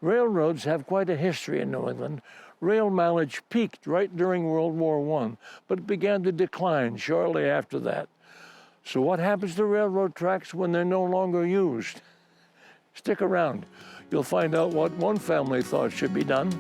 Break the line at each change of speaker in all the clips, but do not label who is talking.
Railroads have quite a history in New England. Rail mileage peaked right during World War I, but it began to decline shortly after that. So what happens to railroad tracks when they're no longer used? Stick around. You'll find out what one family thought should be done.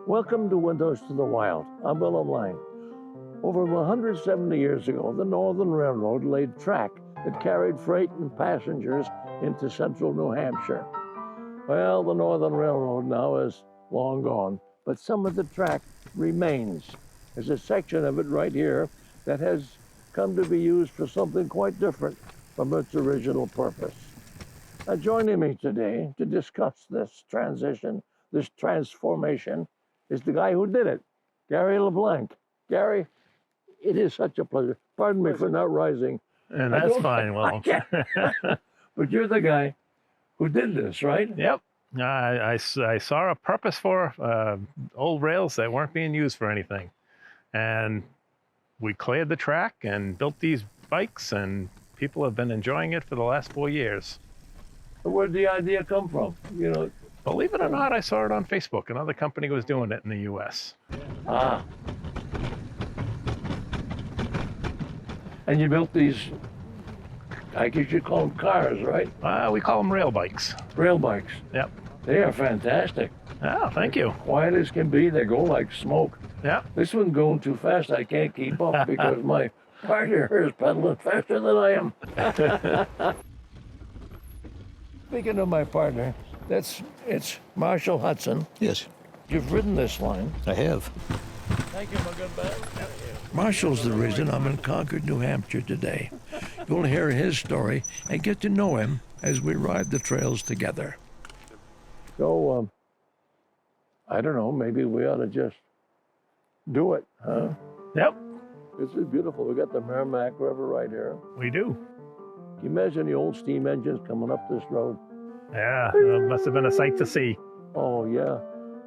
Welcome to Windows to the Wild. I'm Willem. Over 170 years ago, the Northern Railroad laid track that carried freight and passengers into central New Hampshire. Well, the Northern Railroad now is long gone, but some of the track remains. There's a section of it right here that has come to be used for something quite different from its original purpose. Now, joining me today to discuss this transition, this transformation, is the guy who did it, Gary LeBlanc. Gary, it is such a pleasure. Pardon me for not rising.
And that's fine, Willem.
But you're the guy who did this, right?
Yep. I saw a purpose for old rails that weren't being used for anything. And we cleared the track and built these bikes, and people have been enjoying it for the last 4 years.
Where did the idea come from? You know,
believe it or not, I saw it on Facebook. Another company was doing it in the U.S.
Ah. And you built these, I guess you call them cars, right?
We call them rail bikes.
Rail bikes.
Yep.
They are fantastic.
Oh, thank you.
Quiet as can be. They go like smoke.
Yeah.
This one's going too fast. I can't keep up because my partner is pedaling faster than I am. Speaking of my partner, it's Marshall Hudson.
Yes,
You've ridden this line.
I have.
Thank you, my good man. Marshall's the reason I'm in Concord, New Hampshire today. You'll hear his story and get to know him as we ride the trails together. So, I don't know, maybe we ought to just do it, huh?
Yep,
This is beautiful. We got the Merrimack River right here.
we do.
Can you imagine the old steam engines coming up this road?
Yeah, it must have been a sight to see.
Oh, yeah.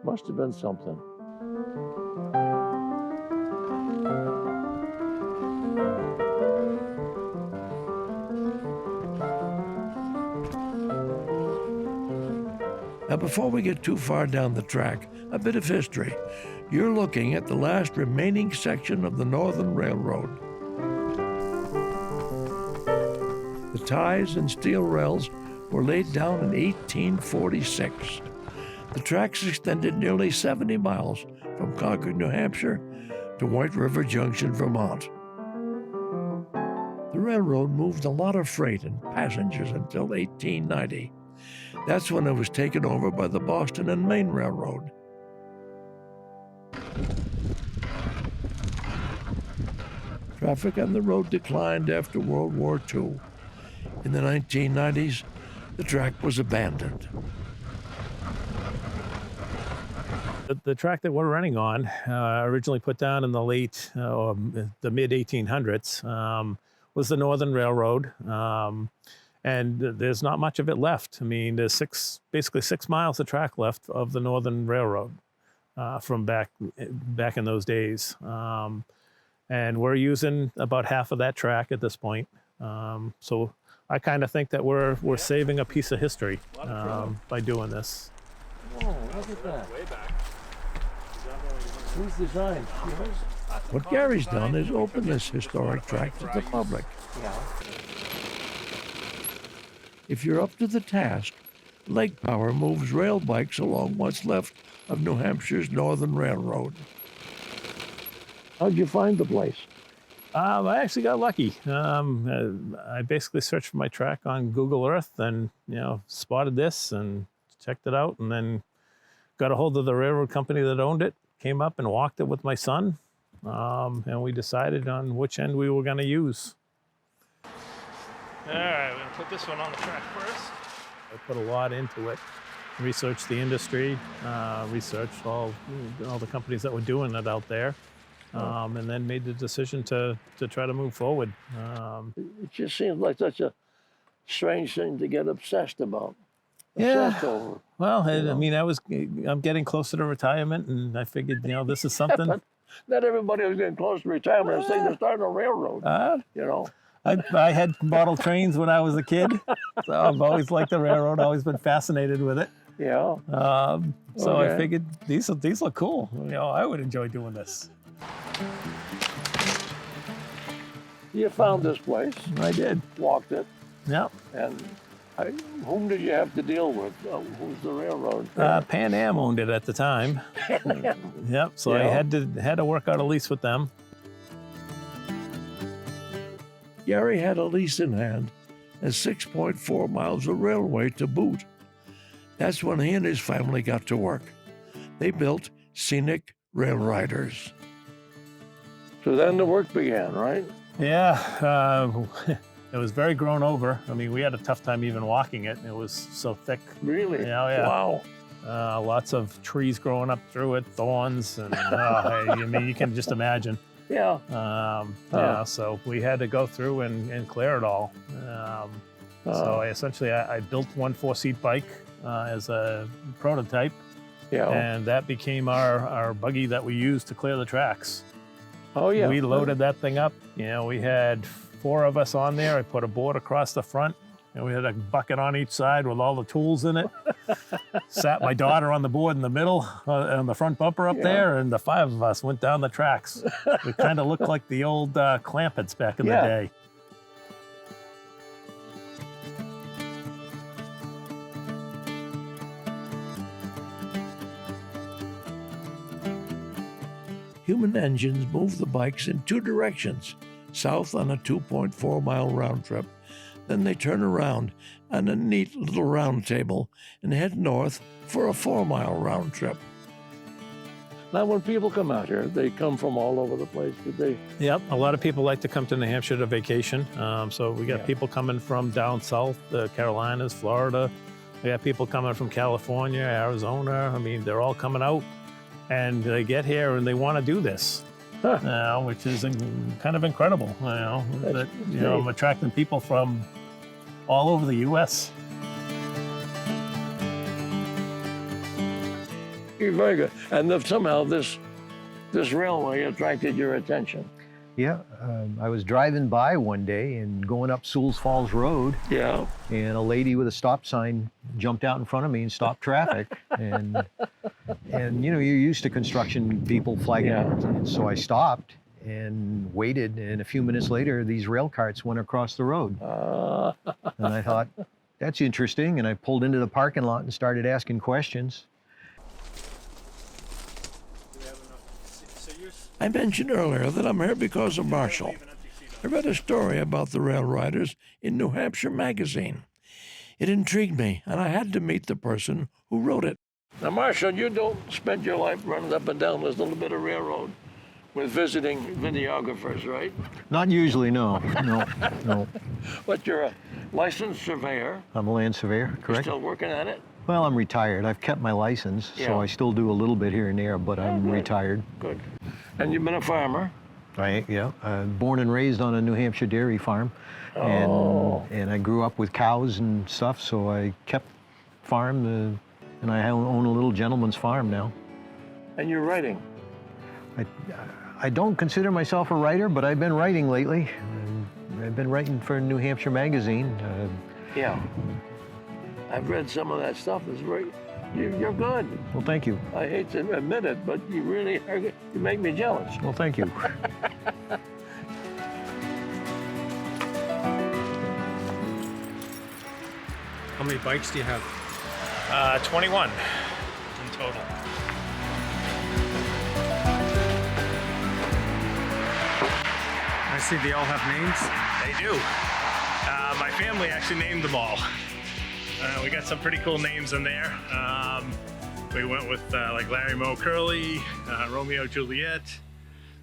Must have been something. Now, before we get too far down the track, a bit of history. You're looking at the last remaining section of the Northern Railroad. The ties and steel rails were laid down in 1846. The tracks extended nearly 70 miles from Concord, New Hampshire to White River Junction, Vermont. The railroad moved a lot of freight and passengers until 1890. That's when it was taken over by the Boston and Maine Railroad. Traffic on the road declined after World War II. In the 1990s, the track was abandoned.
The track that we're running on, originally put down in the mid 1800s, was the Northern Railroad. And there's not much of it left. I mean, there's basically 6 miles of track left of the Northern Railroad from back in those days. And we're using about half of that track at this point. So I kind of think that we're saving a piece of history by doing this.
Whoa, look at that. Who's designed? What Gary's done is open this historic track to the public.
Yeah.
If you're up to the task, Lake Power moves rail bikes along what's left of New Hampshire's Northern Railroad. How'd you find the place?
I actually got lucky. I basically searched for my track on Google Earth and, spotted this and checked it out, and then got a hold of the railroad company that owned it, came up and walked it with my son, and we decided on which end we were going to use. All right, we're going to put this one on the track first. I put a lot into it. Researched the industry, researched all the companies that were doing it out there, and then made the decision to try to move forward.
It just seems like such a strange thing to get obsessed about.
Yeah.
Obsessed over.
Well, I
know.
mean, I'm getting closer to retirement, and I figured, this is something.
But not everybody was getting close to retirement. I was thinking they're starting a railroad. You know.
I had model trains when I was a kid, so I've always liked the railroad. Always been fascinated with it.
Yeah.
So
Okay.
I figured these look cool. I would enjoy doing this.
You found this place,
I did.
walked it,
Yep.
and whom did you have to deal with? Who's the railroad?
Pan Am owned it at the time. Yep. So I
Yeah.
had to work out a lease with them.
Gary had a lease in hand and 6.4 miles of railway to boot. That's when he and his family got to work. They built Scenic RailRiders. So then the work began, right?
Yeah. It was very grown over. I mean, we had a tough time even walking it. It was so thick.
Really?
Yeah.
Wow.
Lots of trees growing up through it, thorns, and I mean, you can just imagine.
Yeah.
So we had to go through and clear it all. So I built one 4-seat bike as a prototype,
Yeah.
and that became our buggy that we used to clear the tracks.
Oh, yeah.
We loaded that thing up. We had 4 of us on there. I put a board across the front, and we had a bucket on each side with all the tools in it. Sat my daughter on the board in the middle, on the front bumper up there, and the 5 of us went down the tracks. We kind of looked like the old Clampets back in the day.
Human engines move the bikes in 2 directions, south on a 2.4-mile round trip. Then they turn around on a neat little round table and head north for a 4-mile round trip. Now, when people come out here, they come from all over the place. Did they?
Yep, a lot of people like to come to New Hampshire to vacation. So we got people coming from down south, the Carolinas, Florida. We got people coming from California, Arizona. I mean, they're all coming out, and they get here and they want to do this, which is kind of incredible. I'm attracting people from all over the U.S.
You're very good. And somehow this railway attracted your attention.
Yeah, I was driving by one day and going up Sewell's Falls Road,
Yeah.
and a lady with a stop sign jumped out in front of me and stopped traffic. and you're used to construction people flagging, and so I stopped and waited. And a few minutes later, these rail carts went across the road, and I thought, that's interesting. And I pulled into the parking lot and started asking questions.
I mentioned earlier that I'm here because of Marshall. I read a story about the RailRiders in New Hampshire magazine. It intrigued me, and I had to meet the person who wrote it. Now, Marshall, you don't spend your life running up and down this little bit of railroad with visiting videographers, right?
Not usually, no.
But you're a licensed surveyor.
I'm a land surveyor,
You're
correct?
still working at it?
Well, I'm retired. I've kept my license,
Yeah.
so I still do a little bit here and there, but I'm
good.
retired.
Good. And you've been a farmer?
Born and raised on a New Hampshire dairy farm, and I grew up with cows and stuff, so I kept farm, and I own a little gentleman's farm now.
And you're writing?
I don't consider myself a writer, but I've been writing lately. I've been writing for New Hampshire magazine.
Yeah. I've read some of that stuff. You're good.
Well, thank you.
I hate to admit it, but you really are good. You make me jealous.
Well, thank you.
How many bikes do you have?
21 in total.
I see they all have names.
They do. My family actually named them all. We got some pretty cool names in there. We went with like Larry Moe Curly, Romeo Juliet,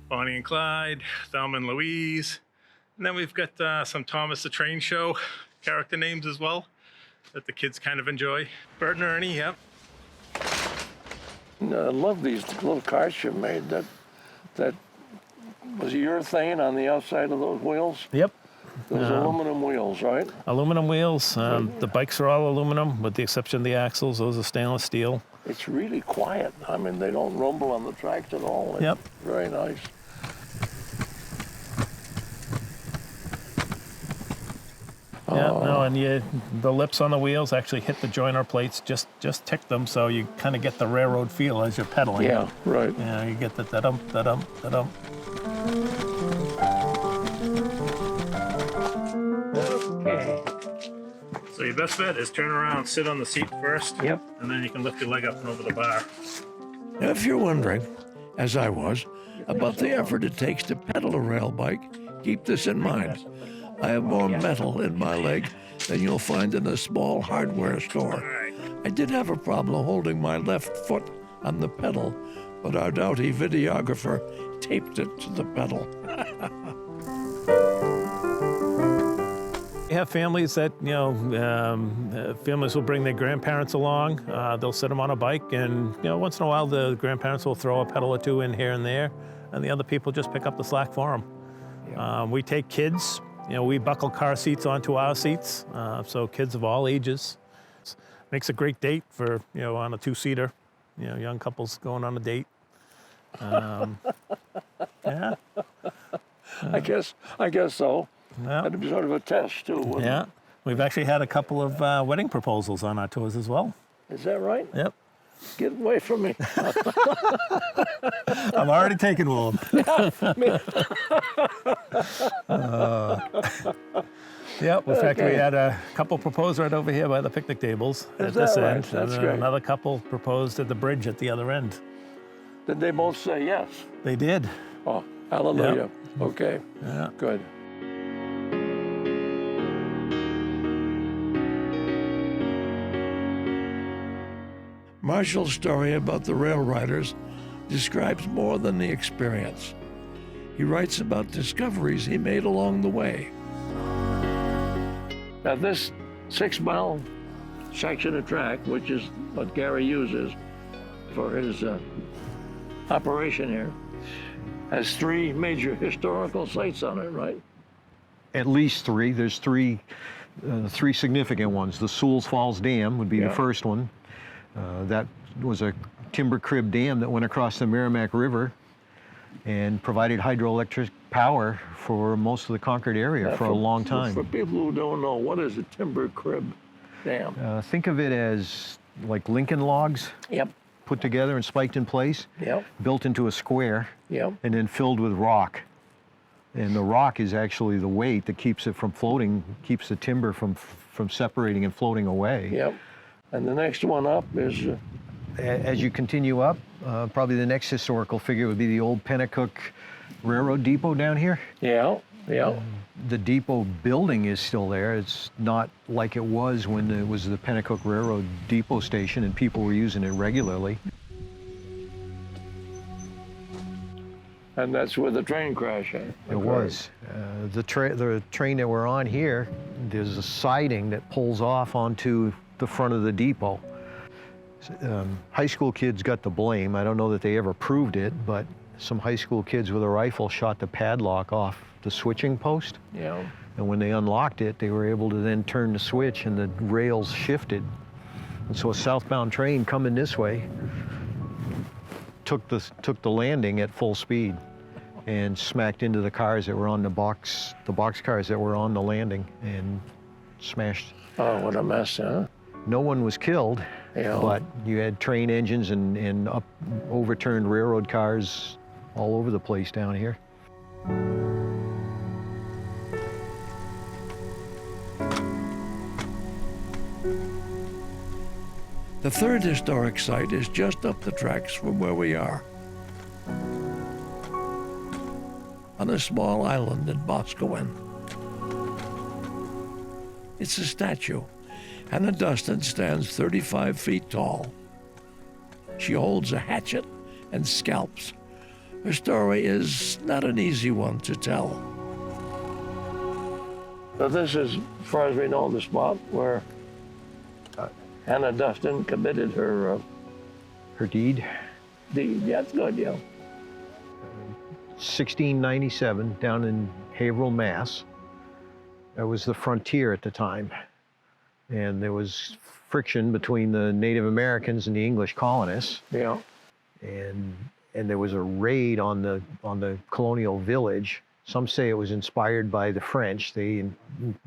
Bonnie and Clyde, Thelma and Louise. And then we've got some Thomas the Train Show character names as well that the kids kind of enjoy. Bert and Ernie, yep.
I love these little carts you made. That was urethane on the outside of those wheels.
Yep.
There's aluminum wheels, right?
Aluminum wheels. The bikes are all aluminum, with the exception of the axles. Those are stainless steel.
It's really quiet. I mean, they don't rumble on the tracks at all. It's
Yep.
very nice.
Yeah, no, and the lips on the wheels actually hit the joiner plates, just tick them, so you kind of get the railroad feel as you're pedaling.
Yeah, right.
Yeah, you get the da-dum, da-dum, da-dum.
Okay.
So your best bet is turn around, sit on the seat first.
Yep.
And then you can lift your leg up and over the bar.
Now, if you're wondering, as I was, about the effort it takes to pedal a rail bike, keep this in mind. I have more metal in my leg than you'll find in a small hardware store. I did have a problem holding my left foot on the pedal, but our doughty videographer taped it to the pedal.
We have families that, families will bring their grandparents along. They'll sit them on a bike, and once in a while the grandparents will throw a pedal or two in here and there, and the other people just pick up the slack for them. Yeah. We take kids. We buckle car seats onto our seats, so kids of all ages. Makes a great date for, on a two-seater, young couples going on a date. Yeah.
I guess so.
Yeah.
That'd be sort of a test too, wouldn't
Yeah.
it?
We've actually had a couple of wedding proposals on our tours as well.
Is that right?
Yep.
Get away from me.
I'm already taking one. Yep. In fact, we had a couple propose right over here by the picnic tables at this
right?
end.
That's
and then
great.
another couple proposed at the bridge at the other end.
Did they both say yes?
They did.
Oh, hallelujah. Okay,
Yeah.
good. Marshall's story about the RailRiders describes more than the experience. He writes about discoveries he made along the way. Now, this 6-mile section of track, which is what Gary uses for his operation here, has 3 major historical sites on it, right?
At least 3. There's 3 significant ones. The Sewell's Falls Dam would be the first one. That was a timber crib dam that went across the Merrimack River and provided hydroelectric power for most of the Concord area for a long time.
For people who don't know, what is a timber crib dam?
Think of it as like Lincoln logs
Yep,
put together and spiked in place,
yep,
built into a square,
yep.
and then filled with rock. And the rock is actually the weight that keeps it from floating, keeps the timber from separating and floating away.
Yep. And the next one up is,
As you continue up, probably the next historical figure would be the old Pennacook Railroad Depot down here.
yeah.
The depot building is still there. It's not like it was when it was the Pennacook Railroad Depot station and people were using it regularly.
And that's where the train crash
It was. The train that we're on here, there's a siding that pulls off onto the front of the depot. High school kids got the blame. I don't know that they ever proved it, but some high school kids with a rifle shot the padlock off the switching post.
Yeah.
And when they unlocked it, they were able to then turn the switch and the rails shifted. And so a southbound train coming this way took the landing at full speed and smacked into the cars that were on the box cars that were on the landing and smashed.
Oh, what a mess, huh?
No one was killed,
Yeah.
but you had train engines and overturned railroad cars all over the place down here.
The third historic site is just up the tracks from where we are. On a small island in Boscawen. It's a statue. Hannah Dustin stands 35 feet tall. She holds a hatchet and scalps. Her story is not an easy one to tell. So this is, as far as we know, the spot where Hannah Dustin committed her
Deed?
deed. Yeah, that's good, yeah.
1697 down in Haverhill, Mass. That was the frontier at the time. And there was friction between the Native Americans and the English colonists.
Yeah.
And there was a raid on the colonial village. Some say it was inspired by the French. They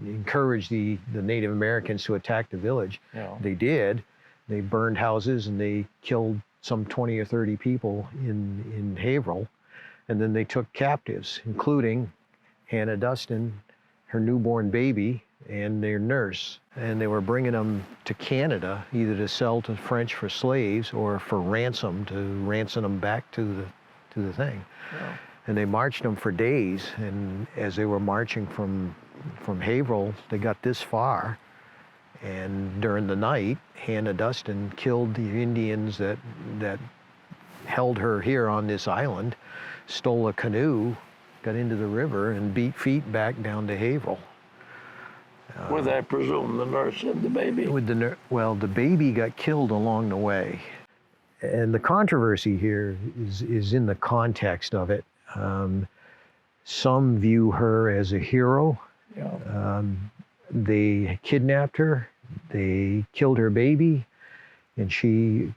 encouraged the Native Americans to attack the village.
Yeah.
They did. They burned houses and they killed some 20 or 30 people in Haverhill. And then they took captives, including Hannah Dustin, her newborn baby, and their nurse. And they were bringing them to Canada, either to sell to French for slaves or for ransom, to ransom them back to the thing.
Yeah.
And they marched them for days. And as they were marching from Haverhill, they got this far. And during the night, Hannah Dustin killed the Indians that held her here on this island, stole a canoe, got into the river, and beat feet back down to Haverhill.
With, I presume, the nurse and the baby.
Well, the baby got killed along the way. And the controversy here is in the context of it. Some view her as a hero.
Yeah.
They kidnapped her, they killed her baby, and she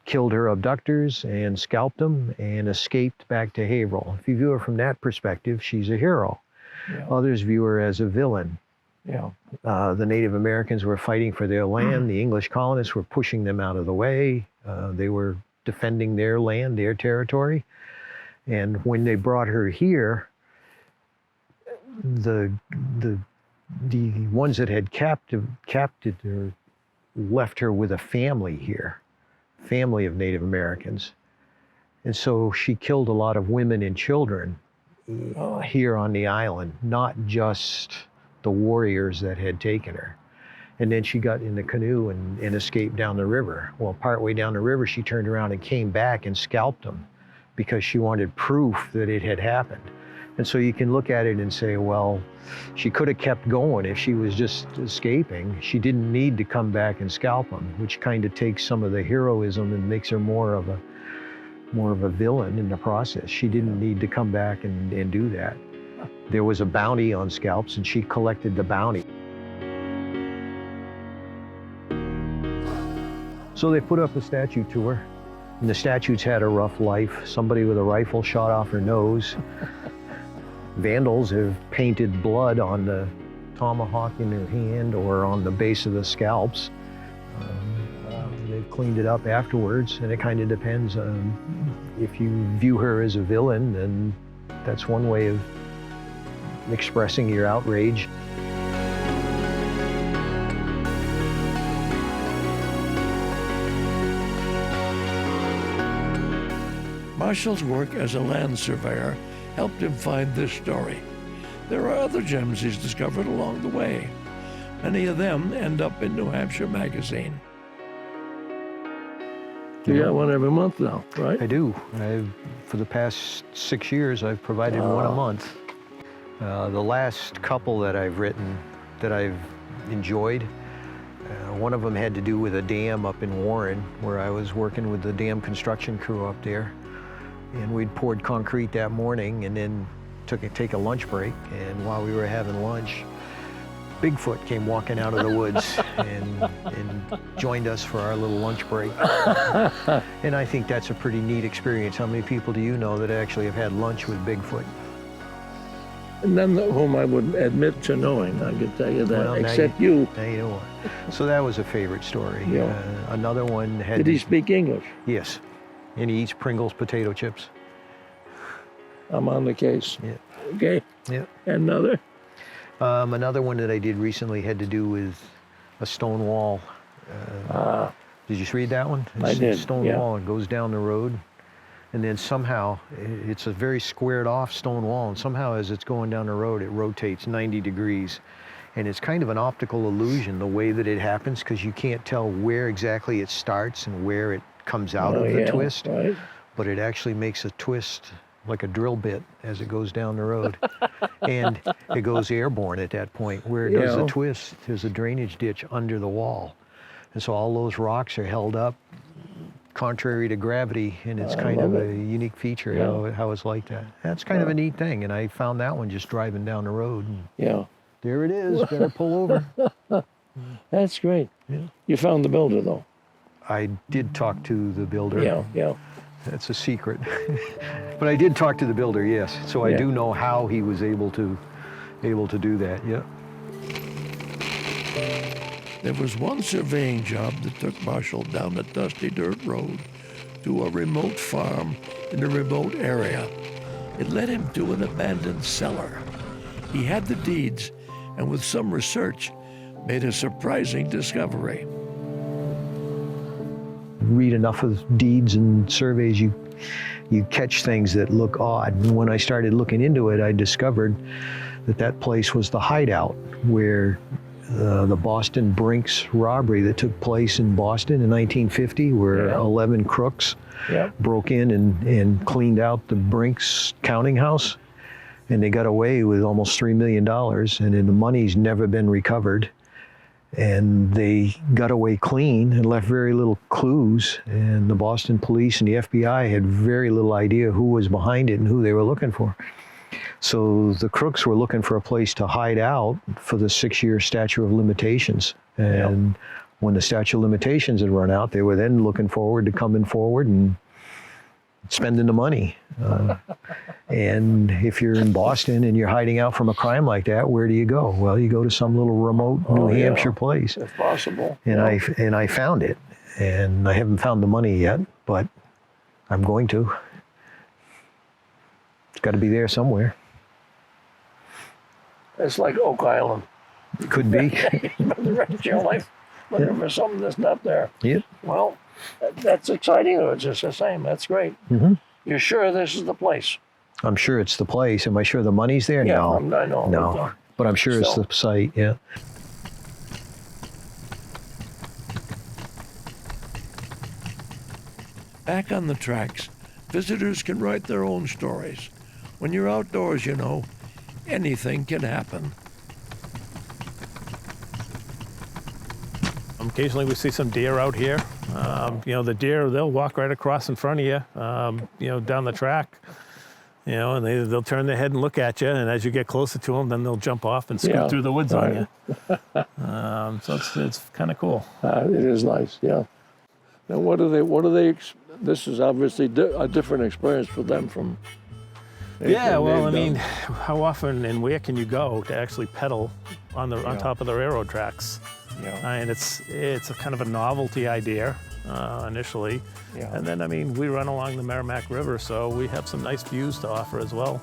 killed her abductors and scalped them and escaped back to Haverhill. If you view her from that perspective, she's a hero.
Yeah.
Others view her as a villain.
Yeah.
The Native Americans were fighting for their land. The English colonists were pushing them out of the way. They were defending their land, their territory. And when they brought her here, the ones that had captured her left her with a family here, family of Native Americans. And so she killed a lot of women and children here on the island, not just the warriors that had taken her. And then she got in the canoe and escaped down the river. Well, partway down the river, she turned around and came back and scalped them because she wanted proof that it had happened. And so you can look at it and say, well, she could have kept going if she was just escaping. She didn't need to come back and scalp them, which kind of takes some of the heroism and makes her more of a villain in the process. She didn't need to come back and do that. There was a bounty on scalps, and she collected the bounty. So they put up a statue to her, and the statue's had a rough life. Somebody with a rifle shot off her nose. Vandals have painted blood on the tomahawk in her hand or on the base of the scalps. They've cleaned it up afterwards, and it kind of depends on if you view her as a villain, then that's one way of expressing your outrage.
Marshall's work as a land surveyor helped him find this story. There are other gems he's discovered along the way. Many of them end up in New Hampshire Magazine. You got one every month now, right?
I do. For the past 6 years, I've provided one a month. The last couple that I've written that I've enjoyed, one of them had to do with a dam up in Warren, where I was working with the dam construction crew up there. And we'd poured concrete that morning and then take a lunch break. And while we were having lunch, Bigfoot came walking out of the woods and joined us for our little lunch break. And I think that's a pretty neat experience. How many people do you know that actually have had lunch with Bigfoot?
None of whom I would admit to knowing, I can tell you that,
Well,
except you.
Now you know what. So that was a favorite story.
Yeah.
Another one had...
Did he speak English?
Yes. And he eats Pringles potato chips.
I'm on the case.
Yeah.
Okay.
Yeah.
Another?
Another one that I did recently had to do with a stone wall. Did you read that one?
I did,
Stone
yeah.
wall. It goes down the road. And then somehow, it's a very squared off stone wall. And somehow as it's going down the road, it rotates 90 degrees. And it's kind of an optical illusion, the way that it happens, because you can't tell where exactly it starts and where it comes out of the twist.
Right.
But it actually makes a twist like a drill bit as it goes down the road. And it goes airborne at that point. Where it does the twist, there's a drainage ditch under the wall. And so all those rocks are held up contrary to gravity, and it's kind of a unique feature how it's like that. That's kind of a neat thing, and I found that one just driving down the road.
Yeah.
there it is. Better pull over.
That's great.
Yeah.
You found the builder, though.
I did talk to the builder.
Yeah, yeah.
That's a secret. But I did talk to the builder, yes. So I
Yeah.
do know how he was able to do that, yeah.
There was one surveying job that took Marshall down a dusty dirt road to a remote farm in a remote area. It led him to an abandoned cellar. He had the deeds, and with some research, made a surprising discovery.
Read enough of deeds and surveys, you catch things that look odd. And when I started looking into it, I discovered that place was the hideout where the Boston Brinks robbery that took place in Boston in 1950, where
Yeah.
11 crooks
Yeah.
broke in and cleaned out the Brinks counting house. And they got away with almost $3 million, and then the money's never been recovered. And they got away clean and left very little clues. And the Boston police and the FBI had very little idea who was behind it and who they were looking for. So the crooks were looking for a place to hide out for the 6-year statute of limitations. And when the statute of limitations had run out, they were then looking forward to coming forward and spending the money. And if you're in Boston and you're hiding out from a crime like that, where do you go? Well, you go to some little remote New Hampshire place.
If possible.
And I found it. And I haven't found the money yet, but I'm going to. It's got to be there somewhere.
It's like Oak Island.
It could be.
For the rest of your life, looking for something that's not there.
Yep.
Well, that's exciting. It's just the same. That's great.
Mhm.
You're sure this is the place?
I'm sure it's the place. Am I sure the money's there?
Yeah,
No.
I know.
No. But I'm sure it's
So-
the site, yeah.
Back on the tracks, visitors can write their own stories. When you're outdoors, you know, anything can happen.
Occasionally we see some deer out here. The deer, they'll walk right across in front of you, down the track. And they'll turn their head and look at you, and as you get closer to them, then they'll jump off and scoot through the woods on you. So it's kind of cool.
It is nice, yeah. Now, this is obviously a different experience for them from...
Yeah, well, I
they've
mean, how often and where can you go to actually pedal on top of the railroad tracks?
Yeah.
And it's a kind of a novelty idea initially.
Yeah.
And then, I mean, we run along the Merrimack River, so we have some nice views to offer as well.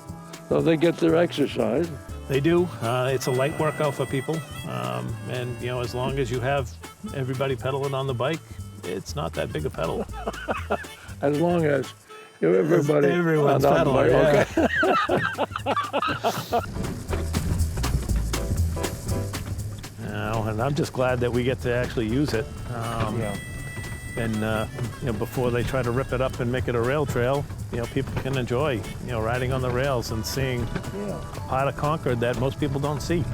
So they get their exercise.
They do. It's a light workout for people. And, as long as you have everybody pedaling on the bike, it's not that big a pedal.
As long as everybody...
Everyone's
on the
pedaling,
bike,
yeah.
okay.
And I'm just glad that we get to actually use it. And before they try to rip it up and make it a rail trail, people can enjoy, riding on the rails and seeing a part of Concord that most people don't see.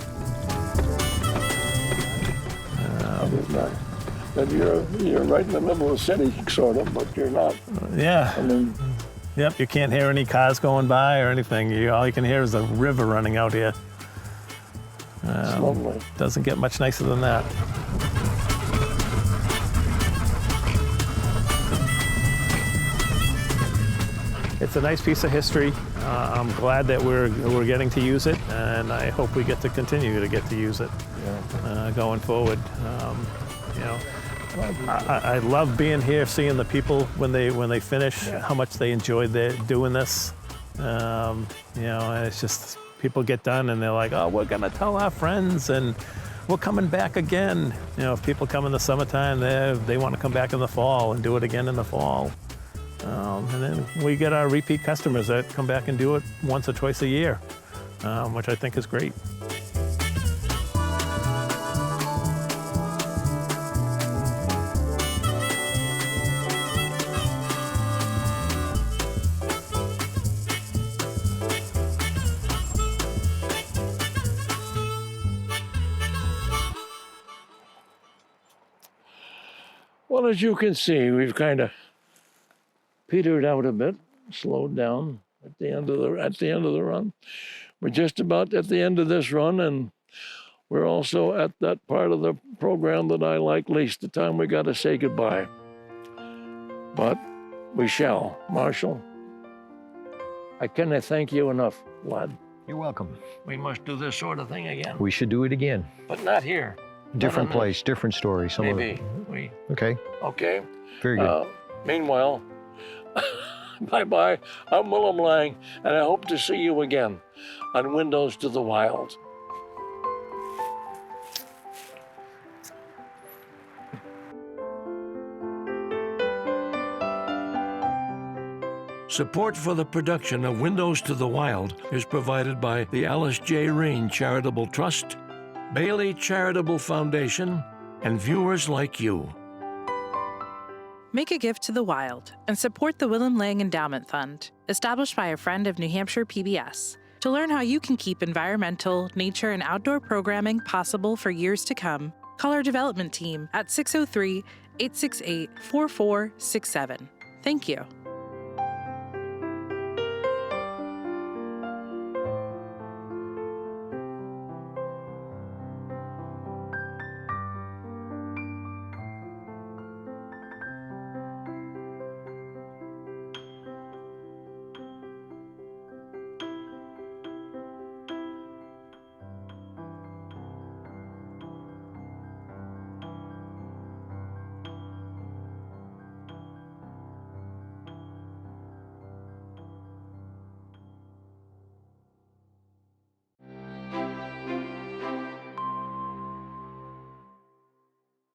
It's nice. But you're right in the middle of the city, sort of, but you're not.
Yeah.
I mean,
Yep. You can't hear any cars going by or anything. All you can hear is the river running out here.
it's lovely.
Doesn't get much nicer than that. It's a nice piece of history. I'm glad that we're getting to use it, and I hope we get to continue to get to use it going forward. I love being here, seeing the people when they finish, how much they enjoy doing this. And it's just people get done and they're like, oh, we're gonna tell our friends and we're coming back again. If people come in the summertime, they want to come back in the fall and do it again in the fall. And then we get our repeat customers that come back and do it once or twice a year, which I think is great.
Well, as you can see, we've kind of petered out a bit, slowed down at the end of the run. We're just about at the end of this run, and We're also at that part of the program that I like least, the time we got to say goodbye. But we shall. Marshall, I cannot thank you enough, lad.
You're welcome.
We must do this sort of thing again.
We should do it again.
But not here.
Different
Not on
place, different story.
this. Maybe. We,
Okay,
okay.
very good.
Meanwhile, bye-bye. I'm Willem Lang, and I hope to see you again on Windows to the Wild. Support for the production of Windows to the Wild is provided by the Alice J. Rain Charitable Trust, Bailey Charitable Foundation, and viewers like you.
Make a gift to the wild and support the Willem Lang Endowment Fund, established by a friend of New Hampshire PBS. To learn how you can keep environmental, nature, and outdoor programming possible for years to come, call our development team at 603-868-4467. Thank you.